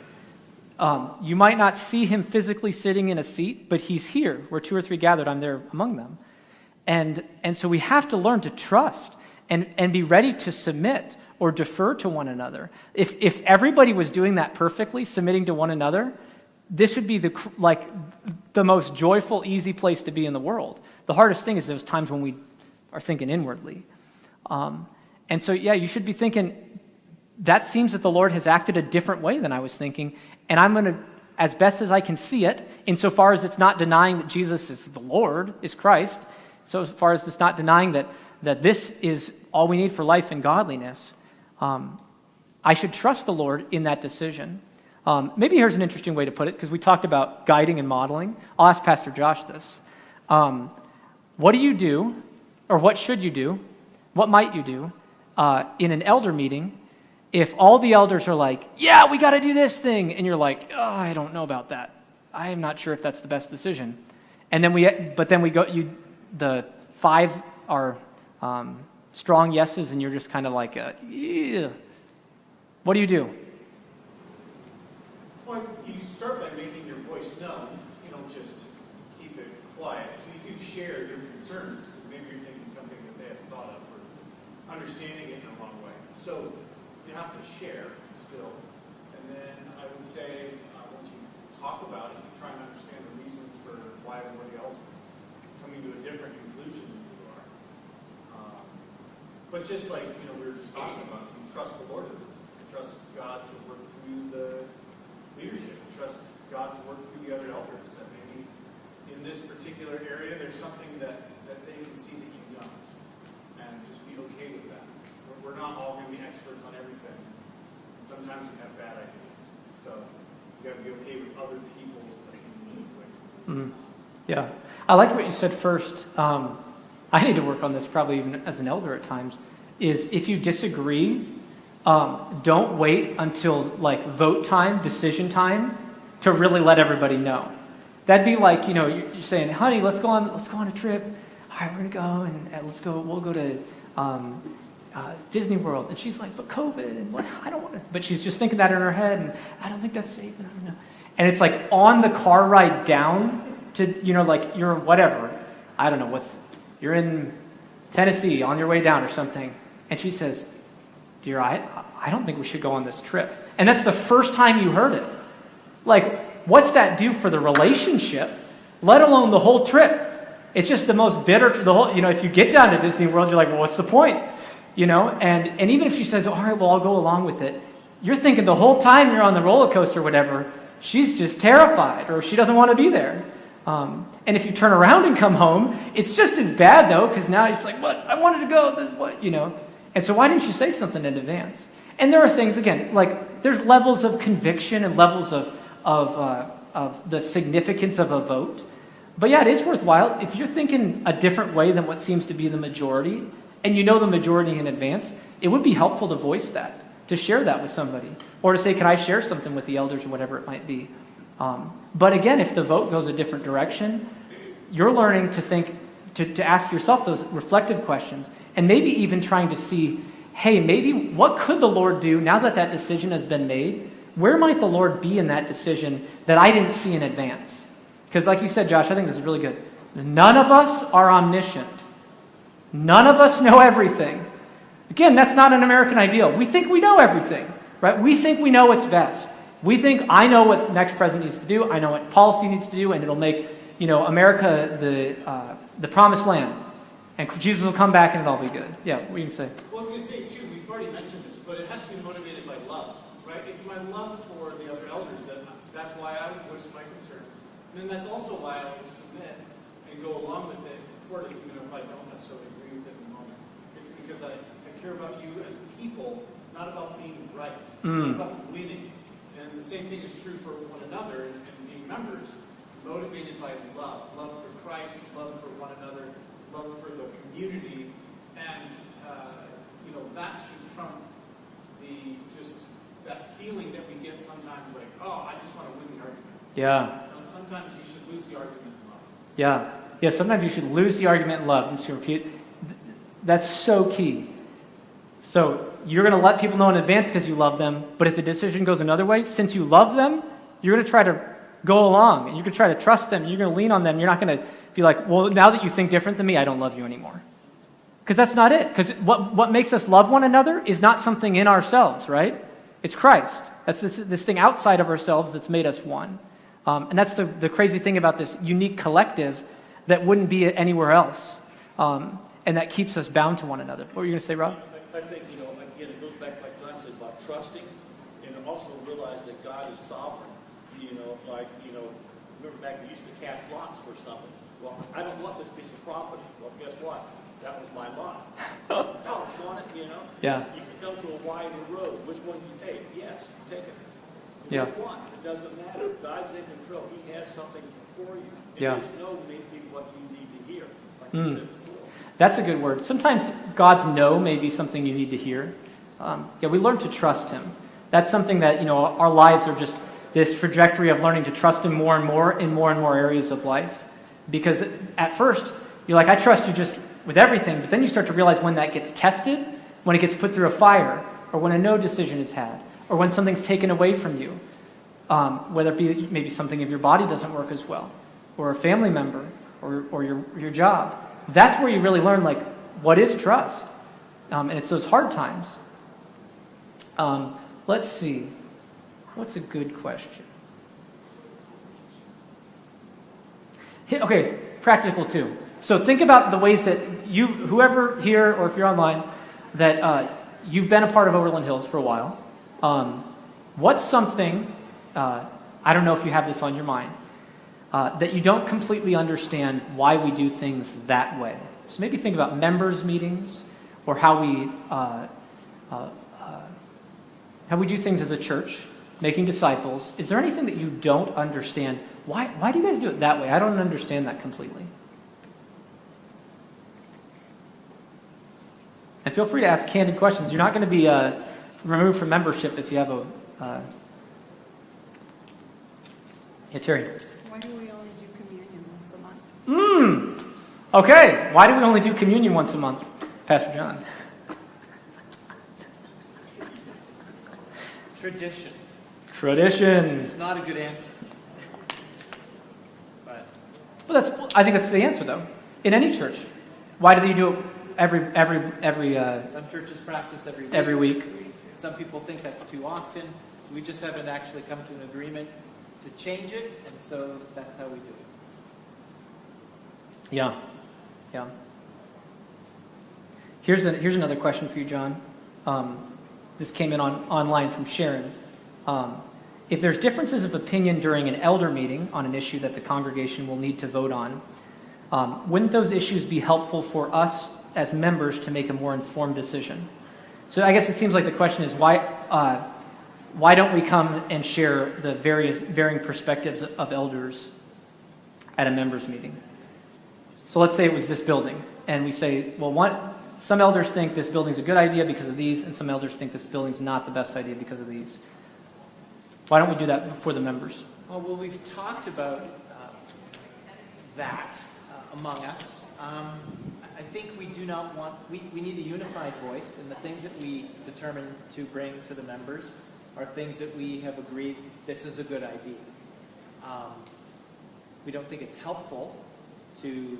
You might not see Him physically sitting in a seat, but He's here. Where 2 or 3 gathered, I'm there among them. And so we have to learn to trust and be ready to submit or defer to one another. If everybody was doing that perfectly, submitting to one another, this would be the most joyful, easy place to be in the world. The hardest thing is those times when we are thinking inwardly. And so, yeah, you should be thinking, that seems that the Lord has acted a different way than I was thinking, and I'm going to, as best as I can see it, insofar as it's not denying that Jesus is the Lord, is Christ, so as far as it's not denying that this is all we need for life and godliness, I should trust the Lord in that decision. Maybe here's an interesting way to put it, because we talked about guiding and modeling. I'll ask Pastor Josh this. What do you do, or what should you do, what might you do in an elder meeting if all the elders are like, yeah, we got to do this thing, and you're like, oh, I don't know about that. I am not sure if that's the best decision. And then the 5 are strong yeses, and you're just kind of like, yeah. What do you do? Well, you start by making your voice known. You don't just keep it quiet. So you do share your concerns, because maybe you're thinking something that they haven't thought of, or understanding it in a wrong way. So you have to share still. And then I would say, once you talk about it, you try and understand the reasons for why everybody else is coming to a different conclusion than you are. But just like, we were just talking about, you trust the Lord in this. You trust God to work through the leadership. You trust God to work through the other elders. That maybe in this particular area, there's something that they can see that you don't. And just be okay with that. We're not all going to be experts on everything. And sometimes we have bad ideas. So you got to be okay with other people's opinions. Mm-hmm. Yeah. I like what you said first. I need to work on this probably even as an elder at times, is if you disagree, don't wait until vote time, decision time, to really let everybody know. That'd be like, you're saying, honey, let's go on a trip. All right, we're going to go and we'll go to Disney World. And she's like, but COVID, and what? I don't want to. But she's just thinking that in her head, and I don't think that's safe, and I don't know. And it's like on the car ride down to, you're whatever. I don't know, you're in Tennessee on your way down or something. And she says, dear, I don't think we should go on this trip. And that's the first time you heard it. What's that do for the relationship, let alone the whole trip? It's just the most bitter, if you get down to Disney World, you're like, well, what's the point? And even if she says, all right, well, I'll go along with it, you're thinking the whole time you're on the roller coaster or whatever, she's just terrified, or she doesn't want to be there. And if you turn around and come home, it's just as bad, though, because now it's like, what? I wanted to go, what? And so why didn't you say something in advance? And there are things, again, there's levels of conviction and levels of the significance of a vote. But yeah, it is worthwhile. If you're thinking a different way than what seems to be the majority, and you know the majority in advance, it would be helpful to voice that, to share that with somebody, or to say, can I share something with the elders or whatever it might be. But again, if the vote goes a different direction, you're learning to think, to ask yourself those reflective questions, and maybe even trying to see, hey, maybe what could the Lord do now that that decision has been made? Where might the Lord be in that decision that I didn't see in advance? Because like you said, Josh, I think this is really good. None of us are omniscient. None of us know everything. Again, that's not an American ideal. We think we know everything, right? We think we know what's best. We think, I know what the next president needs to do, I know what policy needs to do, and it'll make, America the promised land. And Jesus will come back and it'll all be good. Yeah, what are you going to say? Well, I was going to say, too, we've already mentioned this, but it has to be motivated by love, right? It's my love for the other elders that that's why I would voice my concerns. And then that's also why I would submit and go along with it and support it, even if I don't necessarily agree with it in the moment. It's because I care about you as people, not about being right, not about winning. And the same thing is true for one another and being members, motivated by love for Christ, love for one another, love for the community, and that should trump that feeling that we get sometimes, like, oh, I just want to win the argument. Yeah. Sometimes you should lose the argument in love. Yeah. Yeah, sometimes you should lose the argument in love. I'm just going to repeat. That's so key. So you're going to let people know in advance because you love them, but if the decision goes another way, since you love them, you're going to try to go along, and you're going to try to trust them, you're going to lean on them. You're not going to be like, well, now that you think different than me, I don't love you anymore. Because that's not it. Because what makes us love one another is not something in ourselves, right? It's Christ. That's this thing outside of ourselves that's made us one. And that's the crazy thing about this unique collective that wouldn't be anywhere else. And that keeps us bound to one another. What were you going to say, Rob? I think, again, it goes back, like John said, about trusting and also realize that God is sovereign. Remember back, we used to cast lots for something. Well, I don't want this piece of property. Well, guess what? That was my lot. Oh, you want it, Yeah. You can come to a wider road. Which one do you take? Yes, take it. Yeah. Which one? It doesn't matter. God's in control. He has something for you. And Yeah. just know maybe what you need to hear, like you said before. That's a good word. Sometimes God's no may be something you need to hear. We learn to trust Him. That's something that, our lives are just this trajectory of learning to trust Him more and more in more and more areas of life. Because at first, you're like, I trust you just with everything, but then you start to realize when that gets tested, when it gets put through a fire, or when a no decision is had, or when something's taken away from you, whether it be maybe something of your body doesn't work as well, or a family member, or your job. That's where you really learn, like, what is trust? And it's those hard times. Let's see. What's a good question? Okay, practical too. So think about the ways that whoever here, or if you're online, that you've been a part of Overland Hills for a while. What's something, I don't know if you have this on your mind, that you don't completely understand why we do things that way. So maybe think about members' meetings, or how we do things as a church, making disciples. Is there anything that you don't understand? Why do you guys do it that way? I don't understand that completely. And feel free to ask candid questions. You're not going to be removed from membership if you have a... Yeah, Terry. Why do we only do communion once a month? Okay. Why do we only do communion once a month? Pastor John. Tradition. Tradition. It's not a good answer. But Well, I think that's the answer, though. In any church. Why do you do it every some churches practice every week. every week? Some people think that's too often, so we just haven't actually come to an agreement to change it, and so that's how we do it. Yeah. Here's another question for you, John. This came in online from Sharon. If there's differences of opinion during an elder meeting on an issue that the congregation will need to vote on, wouldn't those issues be helpful for us as members to make a more informed decision? So I guess it seems like the question is why don't we come and share the varying perspectives of elders at a members meeting? So let's say it was this building, and we say, well, some elders think this building's a good idea because of these, and some elders think this building's not the best idea because of these. Why don't we do that before the members? Well, we've talked about that among us. I think we do not want, we need a unified voice, and the things that we determine to bring to the members are things that we have agreed this is a good idea. We don't think it's helpful to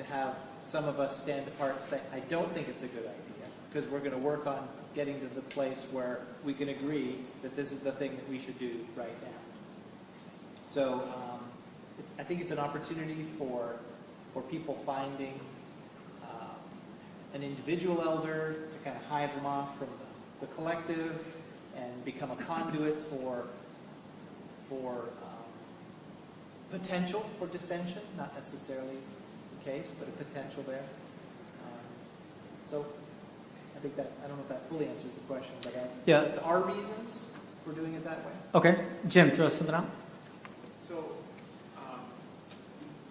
have some of us stand apart and say, I don't think it's a good idea, because we're going to work on getting to the place where we can agree that this is the thing that we should do right now. So I think it's an opportunity for people finding an individual elder to kind of hive them off from the collective and become a conduit for for potential for dissension, not necessarily the case, but a potential there. So I think that, I don't know if that fully answers the question, but that's our reasons for doing it that way. Okay. Jim, throw something out. So,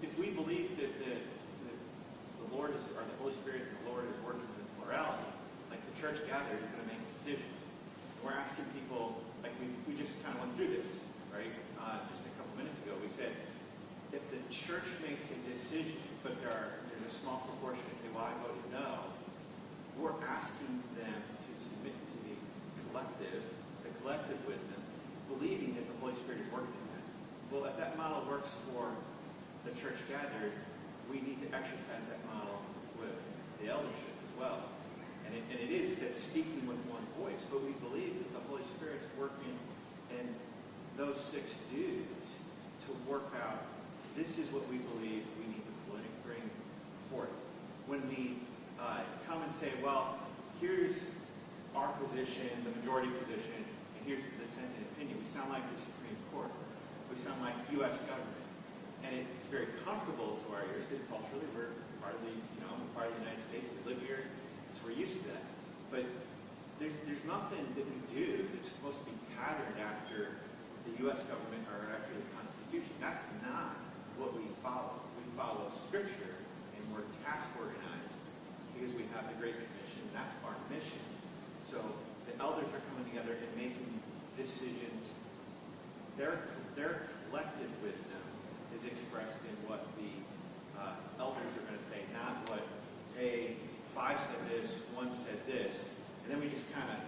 if we believe that the Lord is, or the Holy Spirit and the Lord is working in morality, like the church gathered is going to make a decision. We're asking people, like we just kind of went through this, right? Just a couple minutes ago, we said, if the church makes a decision, but there's a small proportion that say, well, I voted no, we're asking them to submit to the collective wisdom, believing that the Holy Spirit is working in that. Well, if that model works for the church gathered, we need to exercise that model with the eldership as well. And it is that speaking with one voice, but we believe that the Holy Spirit's working in those 6 dudes to work out, this is what we believe we need to bring forth. When we come and say, well, here's our position, the majority position, and here's the dissenting opinion, we sound like the Supreme Court. We sound like U.S. government. And it's very comfortable to our ears because culturally we're part of the United States. We live here, so we're used to that. But there's nothing that we do that's supposed to be patterned after the U.S. government or after the Constitution. That's not what we follow. We follow Scripture, and we're task organized because we have the Great Commission. That's our mission. So the elders are coming together and making decisions. Their collective wisdom is expressed in what the elders are going to say, not what, hey, 5 said this, 1 said this, and then we just kind of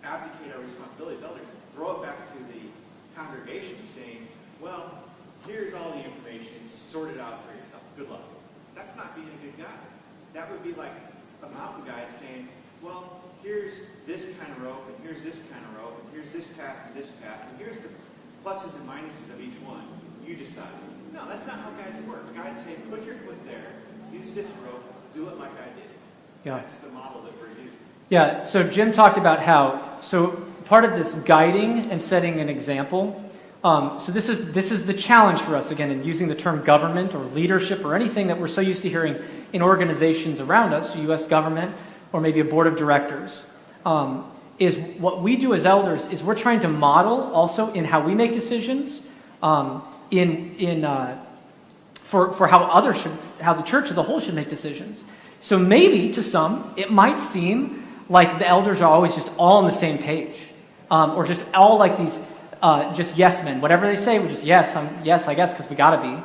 abdicate our responsibilities as elders and throw it back to the congregation saying, well, here's all the information, sort it out for yourself. Good luck. That's not being a good guide. That would be like a mountain guide saying, well, here's this kind of rope, and here's this kind of rope, and here's this path, and here's the pluses and minuses of each one. You decide. No, that's not how guides work. Guides say, put your foot there, use this rope, do it like I did. Yeah. That's the model that we're using. Yeah, so Jim talked about how, so part of this guiding and setting an example, so this is the challenge for us, again, in using the term government or leadership or anything that we're so used to hearing in organizations around us, so U.S. government or maybe a board of directors, is what we do as elders is we're trying to model also in how we make decisions, for how the church as a whole should make decisions. So maybe to some, it might seem like the elders are always just all on the same page, or just all like these just yes men. Whatever they say, we're just yes, I guess, because we gotta be.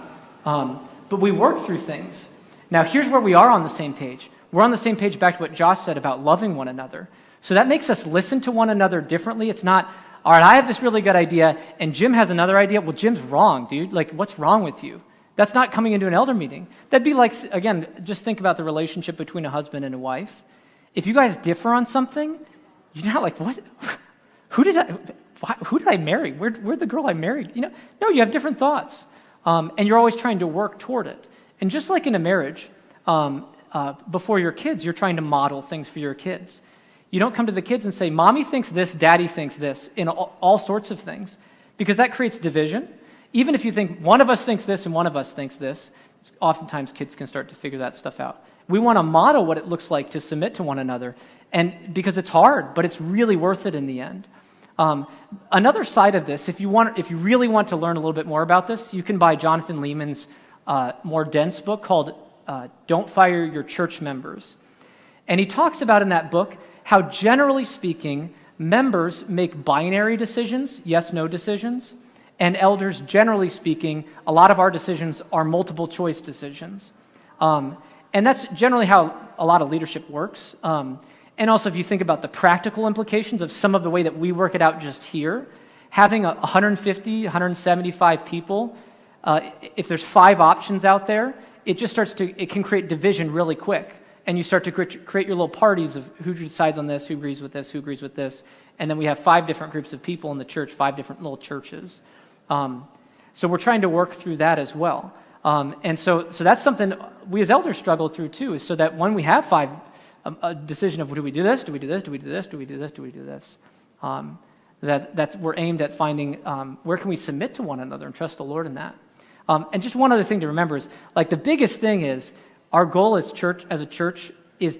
But we work through things. Now here's where we are on the same page. We're on the same page back to what Josh said about loving one another. So that makes us listen to one another differently. It's not, all right, I have this really good idea, and Jim has another idea. Well, Jim's wrong, dude. Like, what's wrong with you? That's not coming into an elder meeting. That'd be like, again, just think about the relationship between a husband and a wife. If you guys differ on something, you're not like, what? Who did I marry? Where'd the girl I married? No, you have different thoughts. And you're always trying to work toward it. And just like in a marriage, before your kids, you're trying to model things for your kids. You don't come to the kids and say, mommy thinks this, daddy thinks this, in all sorts of things, because that creates division. Even if you think one of us thinks this and one of us thinks this, oftentimes kids can start to figure that stuff out. We want to model what it looks like to submit to one another, and because it's hard, but it's really worth it in the end. Another side of this, if you really want to learn a little bit more about this, you can buy Jonathan Lehman's more dense book called Don't Fire Your Church Members. And he talks about in that book how, generally speaking, members make binary decisions, yes-no decisions, and elders, generally speaking, a lot of our decisions are multiple choice decisions. And that's generally how a lot of leadership works. And also, if you think about the practical implications of some of the way that we work it out just here, having 150, 175 people, if there's 5 options out there, it can create division really quick. And you start to create your little parties of who decides on this, who agrees with this, who agrees with this. And then we have 5 different groups of people in the church, 5 different little churches. So we're trying to work through that as well. And so that's something we as elders struggle through too, is so that when we have 5, a decision of do we do this, do we do this, do we do this, do we do this, do we do this, that we're aimed at finding where can we submit to one another and trust the Lord in that. And just one other thing to remember is, like, the biggest thing is our goal as a church is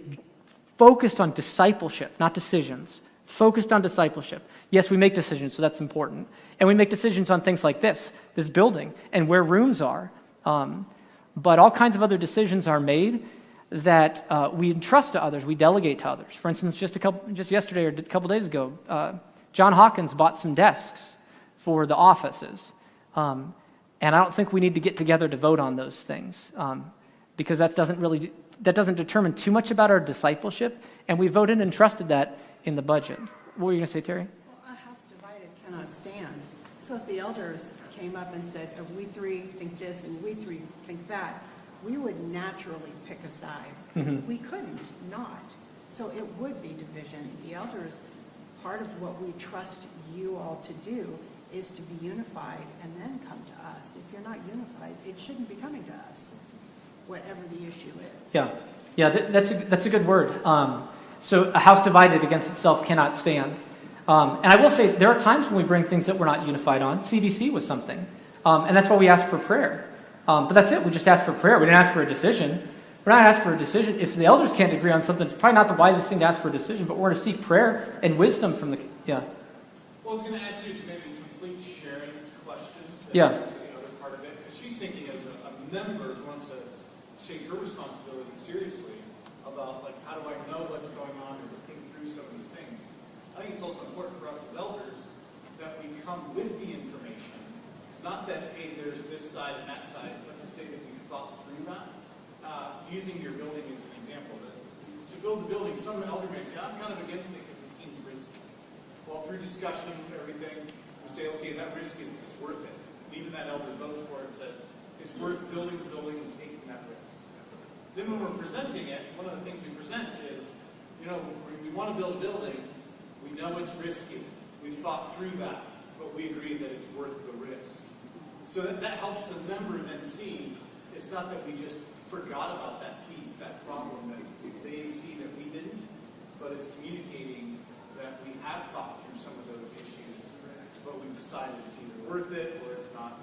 focused on discipleship, not decisions. Focused on discipleship. Yes, we make decisions, so that's important. And we make decisions on things like this building, and where rooms are. But all kinds of other decisions are made that we entrust to others, we delegate to others. For instance, just yesterday or a couple days ago, John Hawkins bought some desks for the offices. And I don't think we need to get together to vote on those things, because that doesn't determine too much about our discipleship, and we voted and trusted that in the budget. What were you going to say, Terry? Well, a house divided cannot stand. So if the elders came up and said, we three think this and we three think that, we would naturally pick a side. Mm-hmm. We couldn't not. So it would be division. The elders, part of what we trust you all to do is to be unified and then come to us. If you're not unified, it shouldn't be coming to us, whatever the issue is. Yeah, that's a good word. So a house divided against itself cannot stand. And I will say there are times when we bring things that we're not unified on. CBC was something. And that's why we asked for prayer. But that's it. We just asked for prayer. We didn't ask for a decision. We're not asking for a decision. If the elders can't agree on something, it's probably not the wisest thing to ask for a decision, but we're going to seek prayer and wisdom from the... Yeah. Well, I was going to add to maybe complete Sharon's questions. Yeah. To the other part of it, because she's thinking as a member who wants to take her responsibility seriously about, like, how do I know what's going on as I think through some of these things. I think it's also important for us as elders that we come with the information, not that, hey, there's this side and that side, but to say that we've thought through that. Using your building as an example, to build the building, some elder may say, I'm kind of against it because it seems risky. Well, through discussion, everything, we say, okay, that risk is worth it. And even that elder votes for it and says, it's worth building the building and taking that risk. Then when we're presenting it, one of the things we present is, we want to build a building, we know it's risky, we've thought through that, but we agree that it's worth the risk. So that helps the member then see, it's not that we just forgot about that piece, that problem that they see that we didn't, but it's communicating that we have thought through some of those issues, but we've decided it's either worth it or it's not,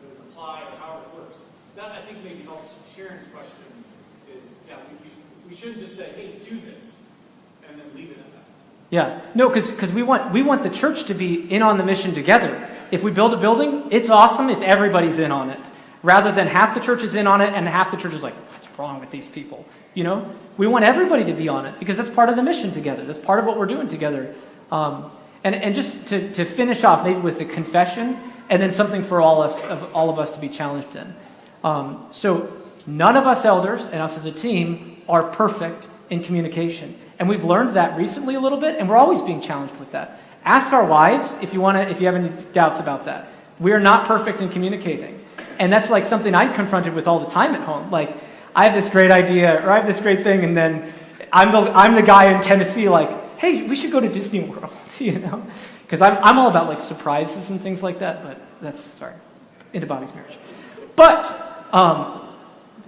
doesn't apply, or how it works. That, I think, maybe helps Sharon's question is, we shouldn't just say, hey, do this, and then leave it at that. Yeah. No, because we want the church to be in on the mission together. If we build a building, it's awesome if everybody's in on it, rather than half the church is in on it and half the church is like, what's wrong with these people? We want everybody to be on it because that's part of the mission together. That's part of what we're doing together. And just to finish off maybe with the confession and then something for all of us to be challenged in. So none of us elders and us as a team are perfect in communication. And we've learned that recently a little bit, and we're always being challenged with that. Ask our wives if you have any doubts about that. We are not perfect in communicating. And that's like something I'm confronted with all the time at home. Like, I have this great idea, or I have this great thing, and then I'm the guy in Tennessee like, hey, we should go to Disney World, Because I'm all about, like, surprises and things like that, but that's, into Bobby's marriage. But,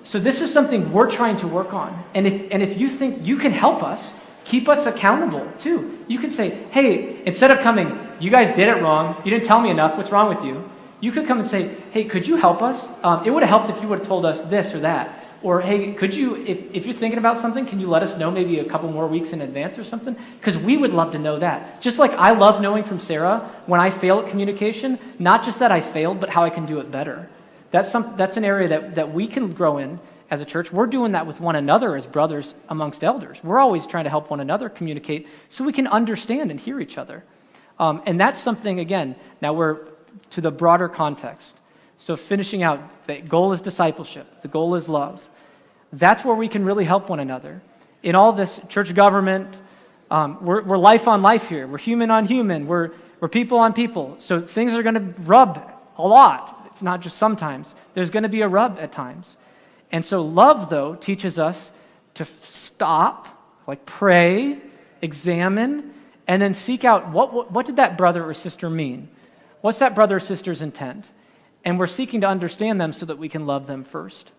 so this is something we're trying to work on. And if you think you can help us, keep us accountable, too. You can say, hey, instead of coming, you guys did it wrong, you didn't tell me enough, what's wrong with you? You could come and say, hey, could you help us? It would have helped if you would have told us this or that. Or, hey, could you, if you're thinking about something, can you let us know maybe a couple more weeks in advance or something? Because we would love to know that. Just like I love knowing from Sarah when I fail at communication, not just that I failed, but how I can do it better. That's an area that we can grow in as a church. We're doing that with one another as brothers amongst elders. We're always trying to help one another communicate so we can understand and hear each other. And that's something, again, now we're to the broader context. So finishing out, the goal is discipleship. The goal is love. That's where we can really help one another. In all this church government, we're life on life here. We're human on human. We're people on people. So things are going to rub a lot. It's not just sometimes. There's going to be a rub at times. And so love, though, teaches us to stop, like pray, examine, and then seek out what did that brother or sister mean? What's that brother or sister's intent? And we're seeking to understand them so that we can love them first.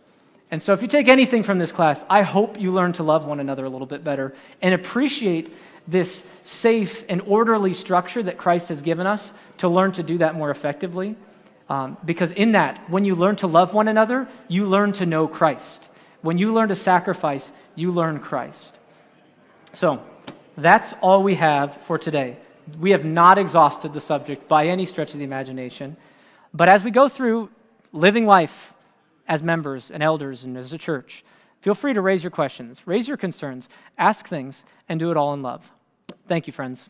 And so if you take anything from this class, I hope you learn to love one another a little bit better and appreciate this safe and orderly structure that Christ has given us to learn to do that more effectively. Because in that, when you learn to love one another, you learn to know Christ. When you learn to sacrifice, you learn Christ. So, that's all we have for today. We have not exhausted the subject by any stretch of the imagination. But as we go through living life as members and elders and as a church, feel free to raise your questions, raise your concerns, ask things, and do it all in love. Thank you, friends.